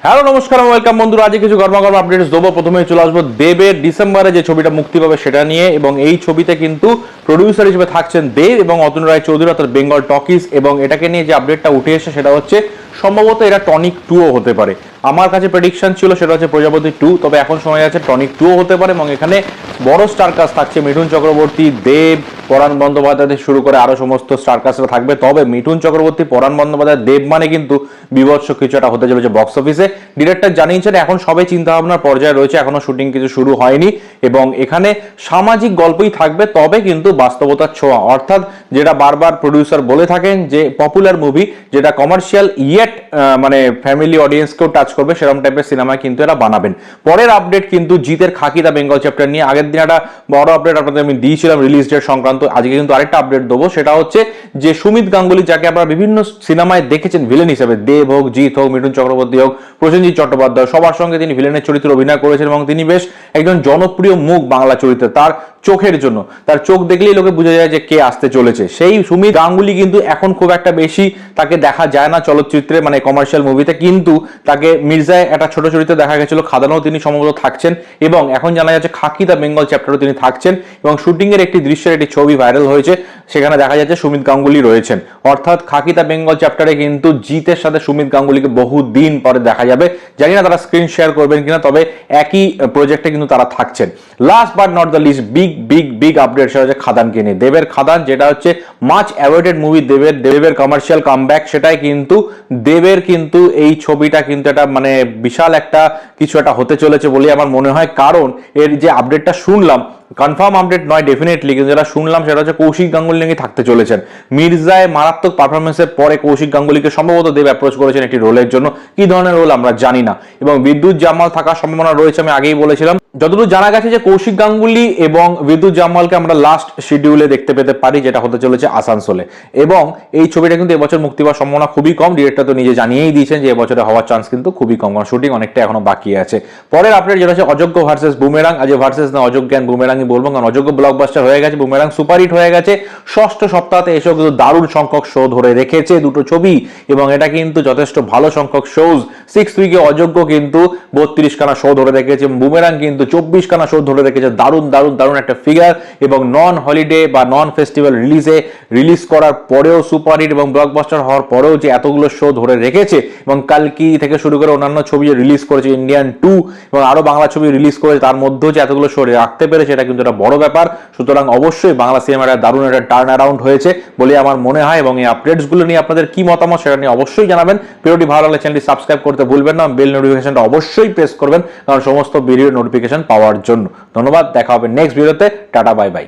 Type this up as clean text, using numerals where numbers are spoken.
Hello নমস্কার welcome বন্ধুরা, আজকে কিছু গরমাগরম আপডেটস দেবো। প্রথমে চলে আসবো দেবের ডিসেম্বরে যে ছবিটা মুক্তি পাবে সেটা নিয়ে, এবং এই ছবিতে কিন্তু প্রডিউসার হিসেবে থাকছেন দেব এবং অতুল রায় চৌধুরী অর্থাৎ বেঙ্গল টকিজ। এবং এটাকে নিয়ে যে আপডেটটা উঠে এসে সেটা হচ্ছে সম্ভবত এটা টনিক 2ও হতে পারে। আমার কাছে প্রেডিকশন ছিল সেটা হচ্ছে প্রজাপতি 2, তবে এখন শোনা যাচ্ছে টনিক 2ও হতে পারে। এবং এখানে বড় স্টার কাস্ট থাকছে, মিঠুন চক্রবর্তী, দেব, পরাণ বন্দ্যোপাধ্যায় থেকে শুরু করে আরো সমস্ত স্টার কাস্টরা থাকবে। তবে মিঠুন চক্রবর্তী, পরাণ বন্দ্যোপাধ্যায়, দেব মানে কিন্তু বিভৎস কিছু একটা হতে চলেছে বক্স অফিসে। ডিরেক্টর জানিয়েছেন এখন সবে চিন্তা ভাবনার পর্যায়ে রয়েছে, এখনো শুটিং কিছু শুরু হয়নি। এবং এখানে সামাজিক গল্পই থাকবে, তবে কিন্তু বাস্তবতার ছোঁয়া, অর্থাৎ যেটা বারবার প্রডিউসার বলে থাকেন যে পপুলার মুভি যেটা কমার্শিয়াল ইয়েট মানে ফ্যামিলি অডিয়েন্সকেও টাচ করবে সেরকম টাইপের সিনেমা কিন্তু এরা বানাবেন। পরের আপডেট কিন্তু জিতের খাকি দা বেঙ্গল চ্যাপ্টার নিয়ে। আগের দিন একটা বড় আপডেট আপনাদের আমি দিয়েছিলাম রিলিজ ডেট সংক্রান্ত, আজকে কিন্তু আরেকটা আপডেট দেবো। সেটা হচ্ছে যে সুমিত গাঙ্গুলি, যাকে আপনারা বিভিন্ন সিনেমায় দেখেছেন ভিলেন হিসেবে, দেব হোক, জিৎ হোক, মিঠুন চক্রবর্তী হোক, প্রসেনজিৎ চট্টোপাধ্যায়, সবার সঙ্গে তিনি ভিলেনের চরিত্রে অভিনয় করেছেন এবং তিনি বেশ একজন জনপ্রিয় মুখ বাংলা চরিত্রে। তার চোখের জন্য, তার চোখ দেখলেই লোকে বোঝা যায় যে কে আসতে চলেছে। সেই সুমিত গাঙ্গুলি কিন্তু এখন খুব একটা বেশি তাকে দেখা যায় না চলচ্চিত্রে, মানে কমার্শিয়াল মুভিতে, কিন্তু তাকে মির্জায় একটা ছোট চরিত্রে দেখা গেছিল, খাদানও তিনি সম্ভবত থাকছেন। এবং এখন জানা যাচ্ছে খাকি দা বেঙ্গল চ্যাপ্টারও তিনি থাকছেন। এবং শুটিং এর একটি দৃশ্যের একটি ছবি ভাইরাল হয়েছে, সেখানে দেখা যাচ্ছে সুমিত গাঙ্গুলি রয়েছেন। অর্থাৎ খাকি দা বেঙ্গল চ্যাপ্টারে কিন্তু জিতের সাথে সুমিত গাঙ্গুলিকে বহুদিন পরে দেখা যাবে। জানি না তারা স্ক্রিন শেয়ার করবেন কিনা, তবে একই প্রজেক্টে কিন্তু তারা থাকছেন। Last but not the least big update সেটা হচ্ছে খাদানকে নিয়ে। দেবের খাদান, যেটা হচ্ছে মাচ অ্যাওয়েডেড মুভি, দেবের কমার্শিয়াল কামব্যাক, সেটাই কিন্তু দেবের কিন্তু এই ছবিটা কিন্তু এটা মানে বিশাল একটা কিছু একটা হতে চলেছে বলে আমার মনে হয়। কারণ এর যে আপডেটটা শুনলাম, কনফার্ম আপডেট নয় ডেফিনেটলি, কিন্তু যেটা শুনলাম সেটা হচ্ছে কৌশিক গাঙ্গুলি নাকি থাকতে চলেছেন। মির্জায় মারাত্মক পারফরমেন্সের পরে কৌশিক গাঙ্গুলিকে সম্ভবত দেব অ্যাপ্রোচ করেছেন একটি রোলের জন্য, কি ধরনের রোল আমরা জানি না। এবং বিদ্যুৎ জাম্মাল থাকার সম্ভাবনা রয়েছে, আমি আগেই বলেছিলাম। যতদূর জানা গেছে যে কৌশিক গাঙ্গুলি এবং বিদ্যুৎ জাম্মালকে আমরা লাস্ট শিডিউলে দেখতে পেতে পারি, যেটা হতে চলেছে আসানসোলে। এবং এই ছবিটা কিন্তু এবছর মুক্তি পাওয়ার সম্ভাবনা খুবই কম। ডিরেক্টর তো নিজে জানিয়েই দিয়েছেন যে এবছরে হওয়ার চান্স কিন্তু খুবই কম, কারণ শুটিং অনেকটা এখনো বাকি আছে। পরের আপডেট যেটা হচ্ছে অযোগ্য ভার্সেস বুমেরাং। আজ ভার্সেস না, অযোগ্য অ্যান্ড বুমেরাংই বলবো, কারণ অযোগ্য ব্লকবাস্টার হয়ে গেছে, বুমেরাং সুপারহিট হয়ে গেছে। ষষ্ঠ সপ্তাহে এসেও কিন্তু দারুণ সংখ্যক শো ধরে রেখেছে দুটো ছবি, এবং এটা কিন্তু যথেষ্ট ভালো সংখ্যক শোজ। 6 উইকে অযোগ্য কিন্তু 32 খানা শো ধরে রেখেছে, বুমেরাং কিন্তু 24 খানা শো ধরে রেখেছে। দারুণ একটা ফিগার। এবং নন হলিডে বা নন ফেস্টিভ্যাল রিলিজ করার পরেও সুপারহিট এবং ব্লকবাস্টার হওয়ার পরেও যে এতগুলো শো ধরে রেখেছে, এবং কালকি থেকে শুরু করে অন্যান্য ছবি রিলিজ করেছে, ইন্ডিয়ান 2 এবং আরো বাংলা ছবি রিলিজ করেছে, তার মধ্যেও যে এতগুলো শো রাখতে পেরেছে এটা কিন্তু একটা বড় ব্যাপার। সুতরাং অবশ্যই বাংলা সিনেমাটা দারুণ একটা টার্ন অ্যারাউন্ড হয়েছে বলে আমার মনে হয়। এবং এই আপডেটসগুলো নিয়ে আপনাদের কি মতামত সেটা নিয়ে অবশ্যই জানাবেন। ভিডিওটি ভালো লাগলে চ্যানেলটি সাবস্ক্রাইব করতে ভুলবেন না, বেল নোটিফিকেশনটা অবশ্যই প্রেস করবেন, কারণ সমস্ত ভিডিও নোটিফিকেশন পাওয়ার জন্য। ধন্যবাদ, দেখা হবে নেক্সট ভিডিওতে। Tata, bye bye.